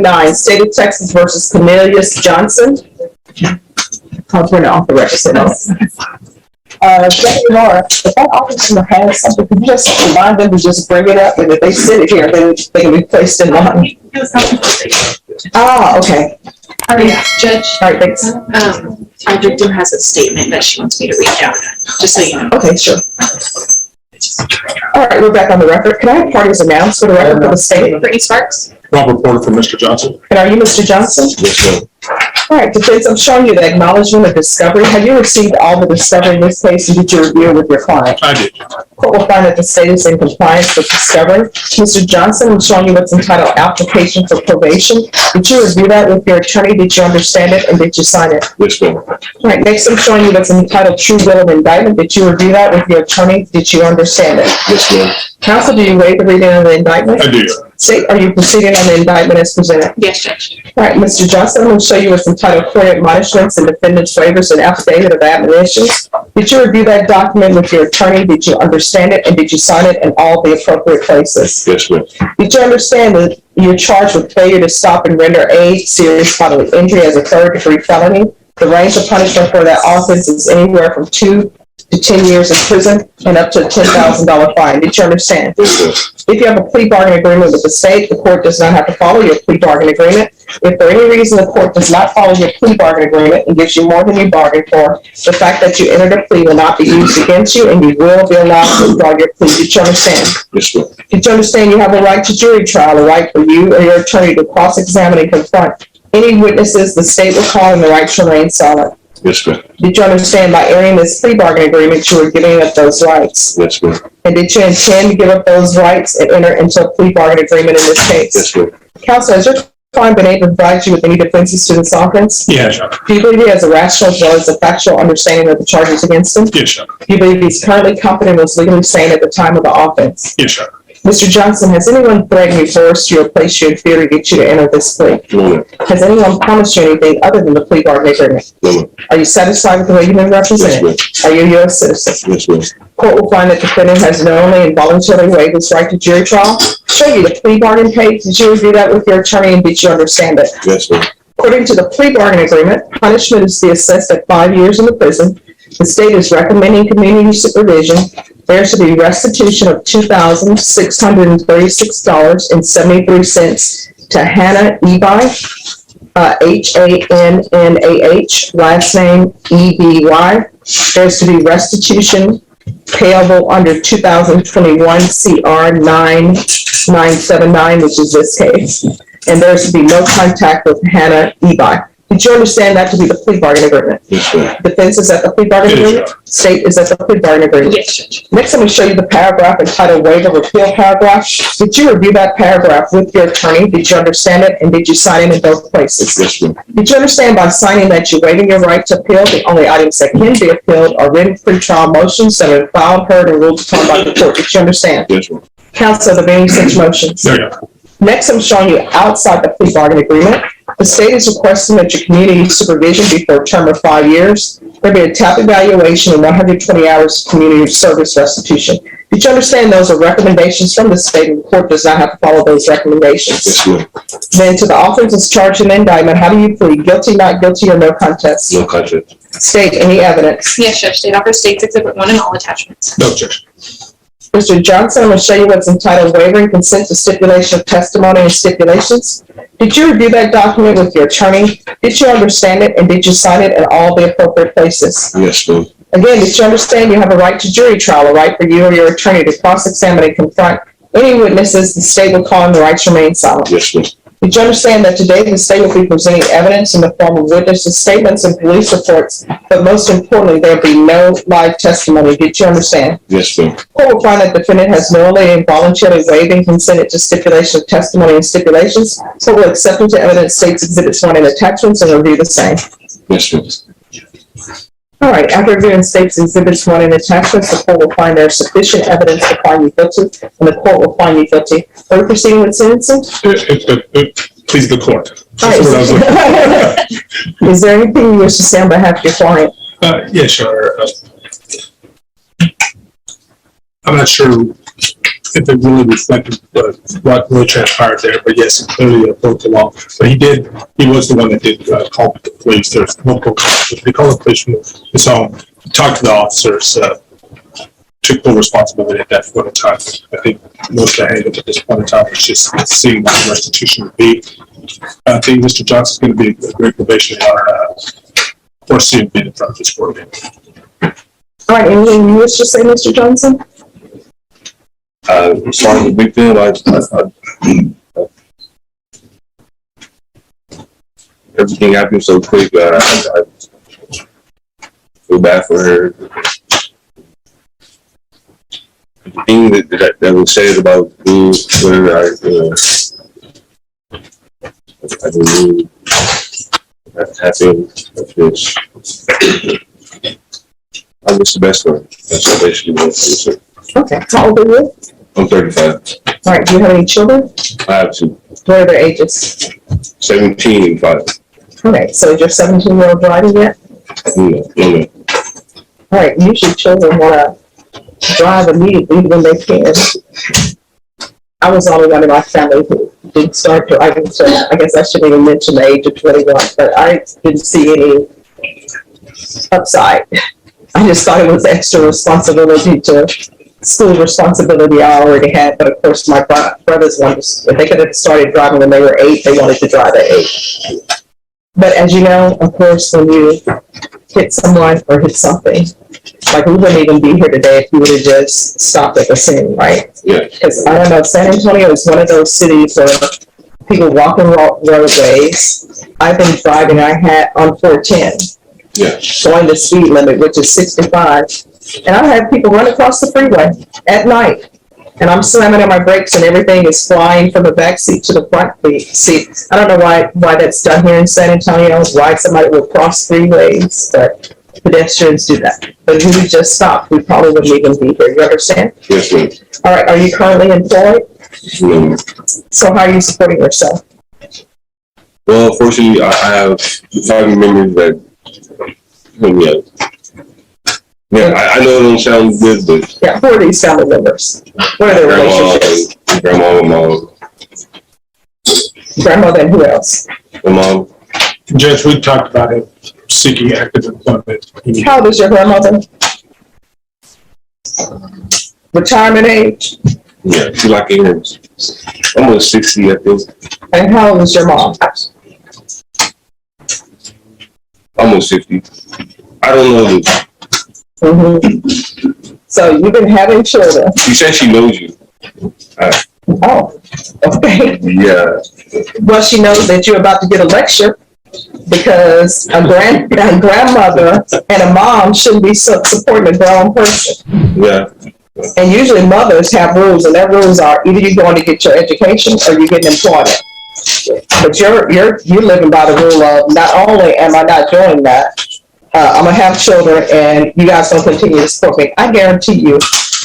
9, State of Texas versus Cornelius Johnson. I'll turn it off the record. Deputy Laura, if that officer has something, could you just remind them to just bring it up, and if they sit it here, then they can be placed in line. Ah, okay. All right, Judge. All right, thanks. Our victim has a statement that she wants me to read out, just so you know. Okay, sure. All right, we're back on the record. Can I have parties announced for the record for the state? Brittany Sparks. Robert Porter for Mr. Johnson. And are you Mr. Johnson? Yes, sir. All right, defense, I'm showing you the acknowledgement of discovery. Have you received all the discovery in this case, and did you review it with your client? I did. Court will find that the state is in compliance with discovery. Mr. Johnson, I'm showing you what's entitled application for probation. Did you review that with your attorney? Did you understand it, and did you sign it? Yes, ma'am. All right, next I'm showing you what's entitled true will of indictment. Did you review that with your attorney? Did you understand it? Yes, ma'am. Counsel, do you waive the reading of the indictment? I do. State, are you proceeding on the indictment as presented? Yes, Judge. All right, Mr. Johnson, I'm going to show you what's entitled court admonishments and defendant's waivers and affidavit of admonitions. Did you review that document with your attorney? Did you understand it, and did you sign it in all the appropriate places? Yes, ma'am. Did you understand that you're charged with failure to stop and render aid, serious bodily injury as a third-degree felony? The range of punishment for that offense is anywhere from 2 to 10 years in prison and up to a $10,000 fine. Did you understand? Yes, ma'am. If you have a plea bargain agreement with the state, the court does not have to follow your plea bargain agreement. If for any reason the court does not follow your plea bargain agreement and gives you more than you bargained for, the fact that you entered a plea will not be used against you, and you will be allowed to withdraw your plea. Did you understand? Yes, ma'am. Did you understand you have a right to jury trial, a right for you or your attorney to cross-examine and confront any witnesses the state will call, and the right to remain silent? Yes, ma'am. Did you understand by entering this plea bargain agreement you were giving up those rights? Yes, ma'am. And did you intend to give up those rights and enter into a plea bargain agreement in this case? Yes, ma'am. Counsel, has your client been able to provide you with any defenses to this offense? Yes, sir. Do you believe he has a rational as well as a factual understanding of the charges against him? Yes, sir. Do you believe he's currently competent and was legally sane at the time of the offense? Yes, sir. Mr. Johnson, has anyone threatened you, forced you, or placed you in fear to get you to enter this plea? No, ma'am. Has anyone promised you anything other than the plea bargain agreement? No, ma'am. Are you satisfied with the way you've been represented? Yes, Are you a U.S. citizen? Yes, ma'am. Court will find that the defendant has knowingly and voluntarily waived his right to jury trial. Show you the plea bargain page. Did you review that with your attorney, and did you understand it? Yes, ma'am. According to the plea bargain agreement, punishment is to be assessed at 5 years in the prison. The state is recommending community supervision. There should be restitution of $2,636.73 to Hannah Eby, H-A-N-N-A-H, last name E-B-Y. There's to be restitution payable under 2021 CR 9979, which is this case. And there's to be no contact with Hannah Eby. Did you understand that to be the plea bargain agreement? Yes, ma'am. Defense is at the plea bargain Yes, agreement? State is at the plea bargain agreement? Yes, Judge. Next, I'm going to show you the paragraph entitled waiver of appeal paragraph. Did you review that paragraph with your attorney? Did you understand it, and did you sign it in both places? Yes, ma'am. Did you understand by signing that you're waiving your right to appeal? The only items that can be appealed are written pretrial motions that are filed, heard, and ruled upon by the court. Did you understand? Yes, ma'am. Counsel, are there any such motions? There you go. Next, I'm showing you outside the plea bargain agreement. The state is requesting that your community supervision be for a term of 5 years. There'll be a TAP evaluation and 120 hours of community service restitution. Did you understand those are recommendations from the state, and the court does not have to follow those recommendations? Yes, ma'am. Then to the offenses charged in the indictment, how do you plead? Guilty, not guilty, or no contest? No contest. State, any evidence? Yes, Judge. State offers State's Exhibit 1 and all attachments. No objection. Mr. Johnson, I'm going to show you what's entitled waiver and consent to stipulation of testimony and stipulations. Did you review that document with your attorney? Did you understand it, and did you sign it in all the appropriate places? Yes, ma'am. Again, did you understand you have a right to jury trial, a right for you or your attorney to cross-examine and confront any witnesses the state will call, and the right to remain silent? Yes, ma'am. Did you understand that today the state will be presenting evidence in the form of witnesses' statements and police reports, but most importantly, there will be no live testimony? Did you understand? Yes, ma'am. Court will find that the defendant has knowingly and voluntarily waived and consented to stipulation of testimony and stipulations, so will accept into evidence State's Exhibits 1 and attachments and review the same. Yes, ma'am. All right, after reviewing State's Exhibits 1 and attachments, the court will find there is sufficient evidence to find you guilty, and the court will find you guilty. Are we proceeding with sentencing? Please, the court. All right. That's what I was looking Is there anything you wish to say on behalf of your client? for. Yeah, sure. I'm not sure if it really reflected what really transpired there, but yes, it clearly broke the law. But he was the one that did call the police. There's multiple calls, but they called the police from his home, talked to the officers, took full responsibility at that point in time. I think most of the handled at this point in time is just seeing what the restitution would be. I think Mr. Johnson's going to be a great probation foreseen being in front of this court. All right, anything you wish to say, Mr. Johnson? As far as the victim, everything happened so quick. I feel bad for her. The thing that was said about me, whatever I believe that happened. I wish the best for her. That's basically what I'm saying. Okay, how old are you? I'm 35. All right, do you have any children? I have two. What are their ages? 17 and 5. Okay, so is your 17-year-old driving yet? No. All right, usually children want to drive immediately when they can. I was the only one in my family who didn't start driving, so I guess I shouldn't even mention the age of 21, but I didn't see any upside. I just thought it was extra responsibility to school responsibility I already had, but of course my brothers wanted, if they could have started driving when they were 8, they wanted to drive at 8. But as you know, of course, when you hit someone or hit something, like we wouldn't even be here today if you would have just stopped at the scene, right? Yeah. Because I don't know, San Antonio is one of those cities where people walk in roadways. I've been driving, I had on 410. Yeah. Going the speed limit, which is 65. And I had people run across the freeway at night. And I'm slamming on my brakes and everything is flying from the back seat to the front seat. I don't know why that's done here in San Antonio, why somebody would cross freeways, but pedestrians do that. But if we just stopped, we probably wouldn't even be here. You understand? Yes, ma'am. All right, are you currently employed? No. So how are you supporting yourself? Well, fortunately, I have family members that, I know it don't sound good, but Yeah, who are these family members? What are their relationships? grandma, mom, Grandmother and who else? my mom, Judge, we talked about him seeking active employment. How old is your grandmother? Retirement age? yeah, she's like in her almost 60, I think. And how old is your mom? Almost 50. I don't know. Mm-hmm. So you've been having children. She said she knows you. Oh, okay. Yeah. Well, she knows that you're about to get a lecture because a grandmother and a mom shouldn't be supporting a grown person. Yeah. And usually mothers have rules, and their rules are either you're going to get your education or you're getting employment. But you're living by the rule of not only am I not doing that, I'm gonna have children, and you guys don't continue to support me. I guarantee you,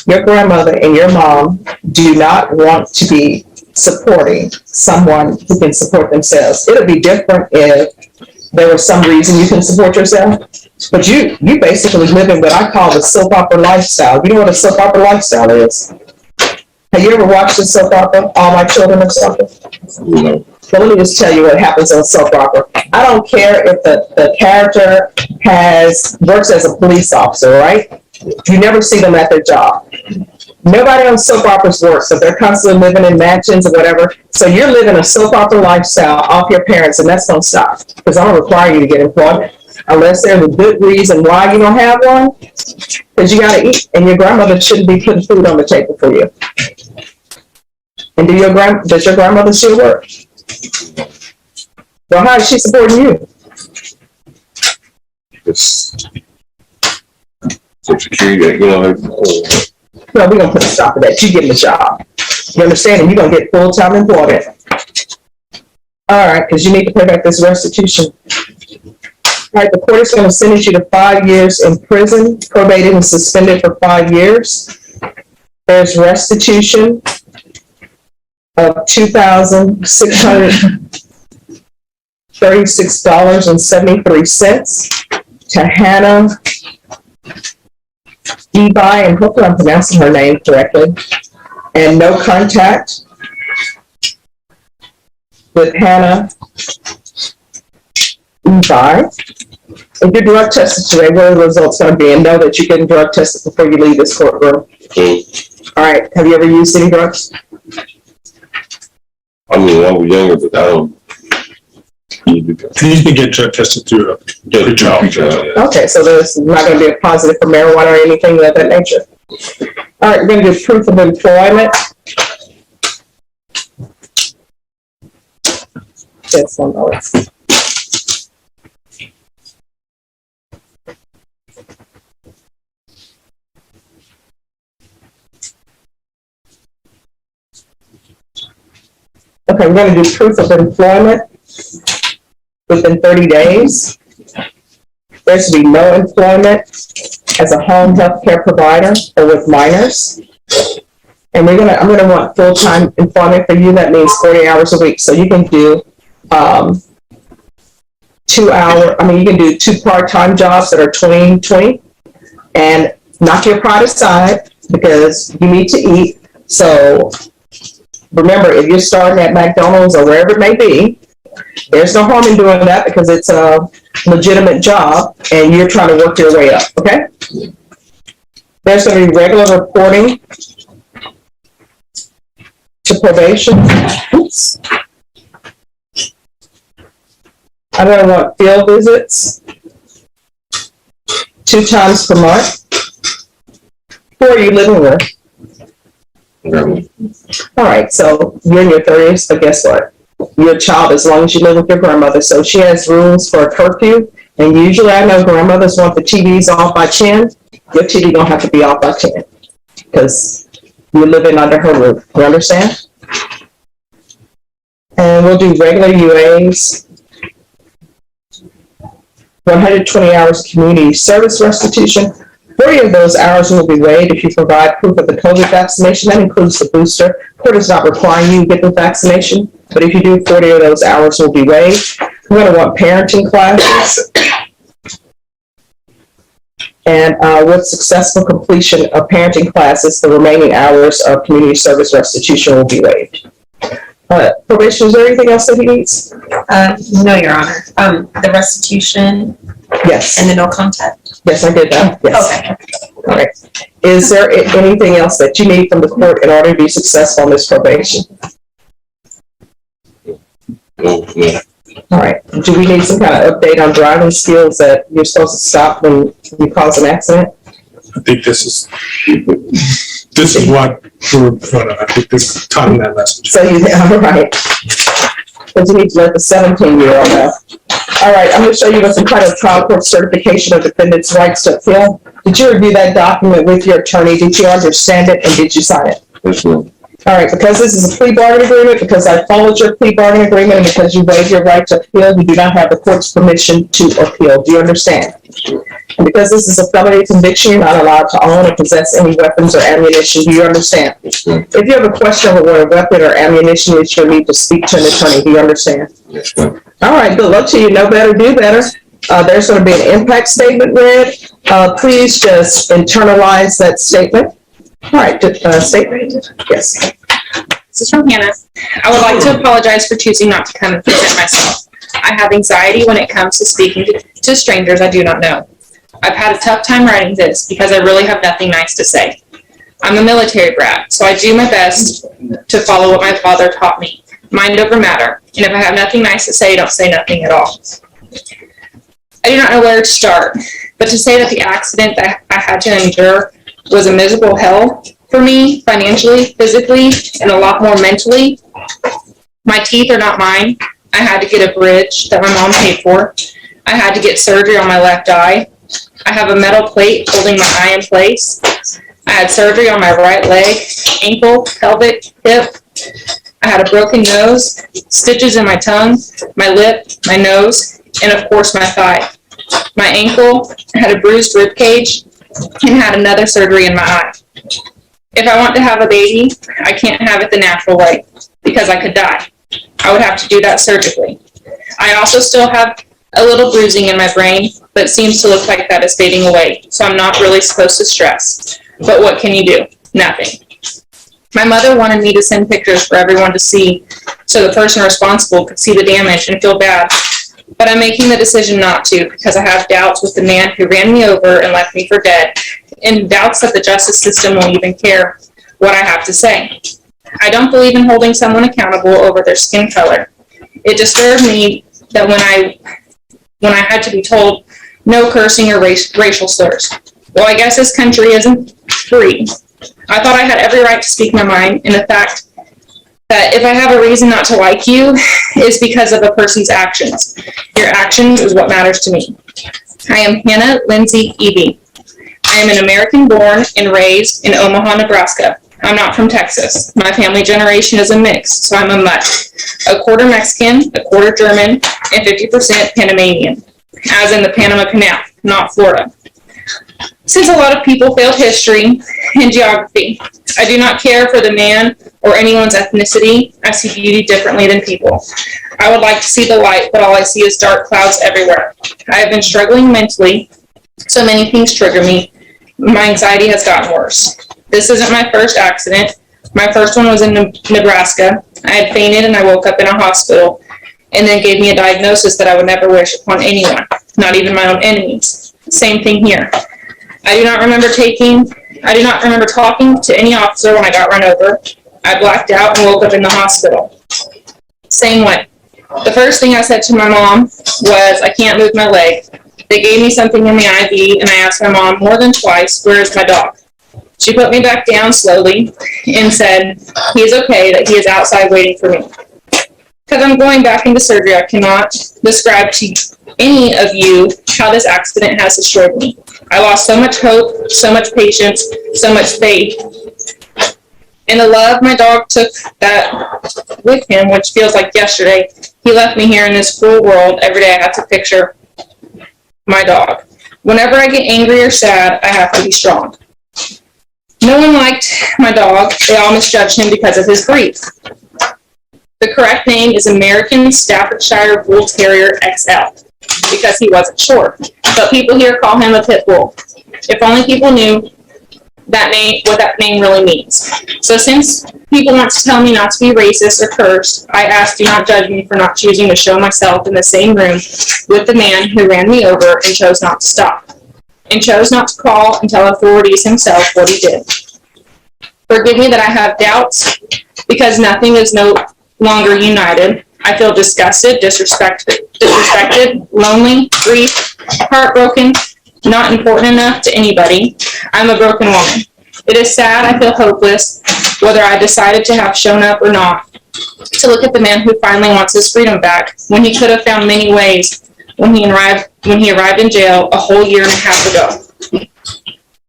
your grandmother and your mom do not want to be supporting someone who can support themselves. It'll be different if there was some reason you can support yourself, but you basically live in what I call the soap opera lifestyle. You know what a soap opera lifestyle is? Have you ever watched a soap opera, All My Children or something? No. Well, let me just tell you what happens on soap opera. I don't care if the character works as a police officer, right? You never see them at their job. Nobody on soap operas works, so they're constantly living in mansions or whatever. So you're living a soap opera lifestyle off your parents, and that's going to stop. Because I don't require you to get employment unless there's a good reason why you don't have one. Because you got to eat, and your grandmother shouldn't be putting food on the table for you. And does your grandmother still work? Well, how is she supporting you? Just some security, No, we're going to put a stop to that. You get a job. You understand? And you're going to get full-time employment. All right, because you need to pay back this restitution. All right, the court is going to sentence you to 5 years in prison, probated and suspended for 5 years. There's restitution of $2,636.73 to Hannah Ebi, and hopefully I'm pronouncing her name correctly. and no contact with Hannah Levi. If you're drug tested today, what are the results going to be? And know that you're getting drug tested before you leave this courtroom. All right. Have you ever used any drugs? I mean, I was younger, but I don't. He's been getting drug tested through a job. Okay, so there's not going to be a positive for marijuana or anything of that nature. All right, we're going to do proof of employment. Yes, 1 moment. Okay, we're going to do proof of employment within 30 days. There should be no employment as a home health care provider or with minors. And I'm gonna want full-time employment for you. That means 40 hours a week. So you can do you can do 2 part-time jobs that are 20, and knock your pride aside because you need to eat. So remember, if you're starting at McDonald's or wherever it may be, there's no harm in doing that because it's a legitimate job and you're trying to work your way up, okay? There's going to be regular reporting to probation. Oops. I'm going to want field visits 2 times per month. Who are you living with? All right, so you're in your 30s, but guess what? You're a child as long as you live with your grandmother. So she has rules for a curfew, and usually I know grandmothers want the TVs off by 10. Your TV don't have to be off by 10 because you're living under her roof. You understand? And we'll do regular UAs, 120 hours of community service restitution. 40 of those hours will be waived if you provide proof of the COVID vaccination. That includes the booster. Court is not requiring you to get the vaccination, but if you do, 40 of those hours will be waived. We're going to want parenting classes. And with successful completion of parenting classes, the remaining hours of community service restitution will be waived. Probation, is there anything else that he needs? No, Your Honor. The restitution Yes. and the no contact. Yes, I did that. Yes. Okay. All right. Is there anything else that you need from the court in order to be successful in this probation? No. All right. Do we need some kind of update on driving skills that you're supposed to stop when you cause an accident? I think this is what we're in front of. I think this is time that message. So all right. Because you need to let the 17-year-old know. All right, I'm going to show you what's entitled trial court certification of defendant's rights to appeal. Did you review that document with your attorney? Did you understand it and did you sign it? Yes, ma'am. All right, because this is a plea bargain agreement, because I followed your plea bargain agreement, and because you waived your right to appeal, you do not have the court's permission to appeal. Do you understand? And because this is a felony conviction, you're not allowed to own or possess any weapons or ammunition. Do you understand? Yes, ma'am. If you have a question over what a weapon or ammunition is, you'll need to speak to an attorney. Do you understand? Yes, ma'am. All right, good luck to you. Know better, do better. There's going to be an impact statement read. Please just internalize that statement. All right, statement. Yes. This is from Hannah. I would like to apologize for choosing not to come and present myself. I have anxiety when it comes to speaking to strangers I do not know. I've had a tough time writing this because I really have nothing nice to say. I'm a military brat, so I do my best to follow what my father taught me. Mind over matter. And if I have nothing nice to say, don't say nothing at all. I do not know where to start, but to say that the accident that I had to endure was a miserable hell for me, financially, physically, and a lot more mentally. My teeth are not mine. I had to get a bridge that my mom paid for. I had to get surgery on my left eye. I have a metal plate holding my eye in place. I had surgery on my right leg, ankle, pelvic, hip. I had a broken nose, stitches in my tongue, my lip, my nose, and of course my thigh. My ankle had a bruised rib cage and had another surgery in my eye. If I want to have a baby, I can't have it the natural way because I could die. I would have to do that surgically. I also still have a little bruising in my brain, but it seems to look like that is fading away, so I'm not really supposed to stress. But what can you do? Nothing. My mother wanted me to send pictures for everyone to see so the person responsible could see the damage and feel bad. But I'm making the decision not to because I have doubts with the man who ran me over and left me for dead, and doubts that the justice system will even care what I have to say. I don't believe in holding someone accountable over their skin color. It disturbed me that when I had to be told no cursing or racial slurs. Well, I guess this country isn't free. I thought I had every right to speak my mind, and the fact that if I have a reason not to like you is because of a person's actions. Your actions is what matters to me. I am Hannah Lindsay Evie. I am an American born and raised in Omaha, Nebraska. I'm not from Texas. My family generation is a mix, so I'm a mutt. A quarter Mexican, a quarter German, and 50% Panamanian, as in the Panama Canal, not Florida. Since a lot of people failed history and geography, I do not care for the man or anyone's ethnicity. I see beauty differently than people. I would like to see the light, but all I see is dark clouds everywhere. I have been struggling mentally, so many things trigger me. My anxiety has gotten worse. This isn't my first accident. My first one was in Nebraska. I had fainted and I woke up in a hospital, and then gave me a diagnosis that I would never wish upon anyone, not even my own enemies. Same thing here. I do not remember talking to any officer when I got run over. I blacked out and woke up in the hospital. Same way. The first thing I said to my mom was, I can't move my leg. They gave me something in the IV, and I asked my mom more than twice, where is my dog? She put me back down slowly and said, he is okay, that he is outside waiting for me. Because I'm going back into surgery, I cannot describe to any of you how this accident has destroyed me. I lost so much hope, so much patience, so much faith. And the love my dog took that with him, which feels like yesterday. He left me here in this cruel world. Every day I have to picture my dog. Whenever I get angry or sad, I have to be strong. No one liked my dog. They all misjudged him because of his grief. The correct name is American Staffordshire Bull Terrier XL, because he wasn't short. But people here call him a pit bull. If only people knew that name, what that name really means. So since people want to tell me not to be racist or cursed, I ask, do not judge me for not choosing to show myself in the same room with the man who ran me over and chose not to stop, and chose not to call and tell authorities himself what he did. Forgive me that I have doubts, because nothing is no longer united. I feel disgusted, disrespected, lonely, grief, heartbroken, not important enough to anybody. I'm a broken woman. It is sad. I feel hopeless, whether I decided to have shown up or not, to look at the man who finally wants his freedom back, when he could have found many ways when he arrived in jail a whole year and a half ago.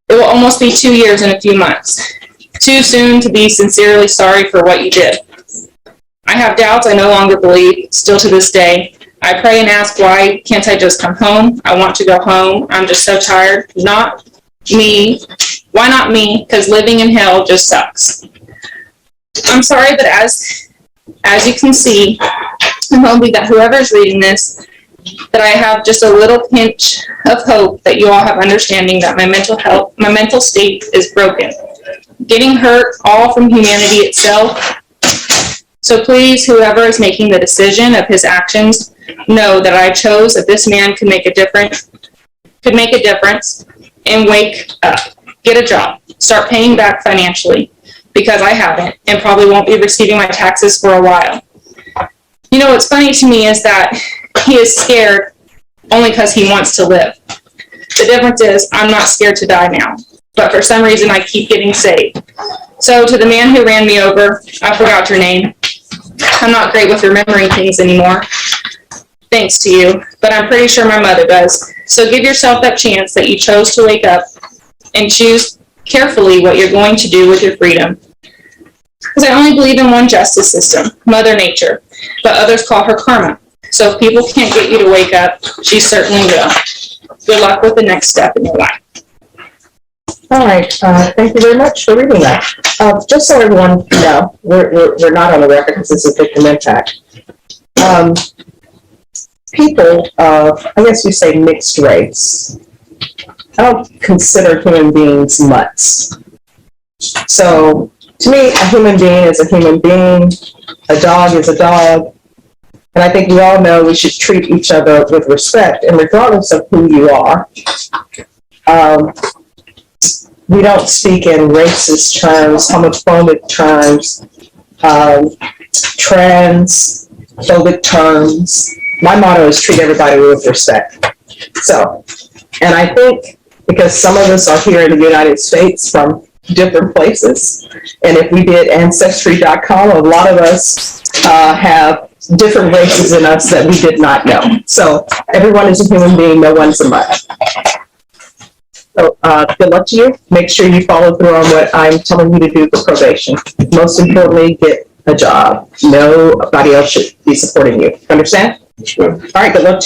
It will almost be 2 years in a few months. Too soon to be sincerely sorry for what you did. I have doubts I no longer believe, still to this day. I pray and ask, why can't I just come home? I want to go home. I'm just so tired. Not me. Why not me? Because living in hell just sucks. I'm sorry, but as you can see, I'm hoping that whoever's reading this, that I have just a little pinch of hope that you all have understanding that my mental state is broken. Getting hurt, all from humanity itself. So please, whoever is making the decision of his actions, know that I chose that this man could make a difference, and wake up, get a job, start paying back financially, because I haven't, and probably won't be receiving my taxes for a while. You know, what's funny to me is that he is scared only because he wants to live. The difference is, I'm not scared to die now, but for some reason I keep getting saved. So to the man who ran me over, I forgot your name. I'm not great with remembering things anymore, thanks to you, but I'm pretty sure my mother does. So give yourself that chance that you chose to wake up and choose carefully what you're going to do with your freedom. Because I only believe in one justice system, Mother Nature, but others call her karma. So if people can't get you to wake up, she certainly will. Good luck with the next step in your life. All right, thank you very much for reading that. Just so everyone know, we're not on the record because this is victim impact. People of, I guess you say mixed race, I don't consider human beings mutts. So To me, a human being is a human being, a dog is a dog. And I think we all know we should treat each other with respect, and regardless of who you are. We don't speak in racist terms, homophobic terms, transphobic terms. My motto is treat everybody with respect. So, and I think because some of us are here in the United States from different places, and if we did Ancestry.com, a lot of us have different races in us that we did not know. So everyone is a human being, no one's a mutt. So good luck to you. Make sure you follow through on what I'm telling you to do for probation. Most importantly, get a job. Nobody else should be supporting you. Understand? Sure. All right, good luck to you.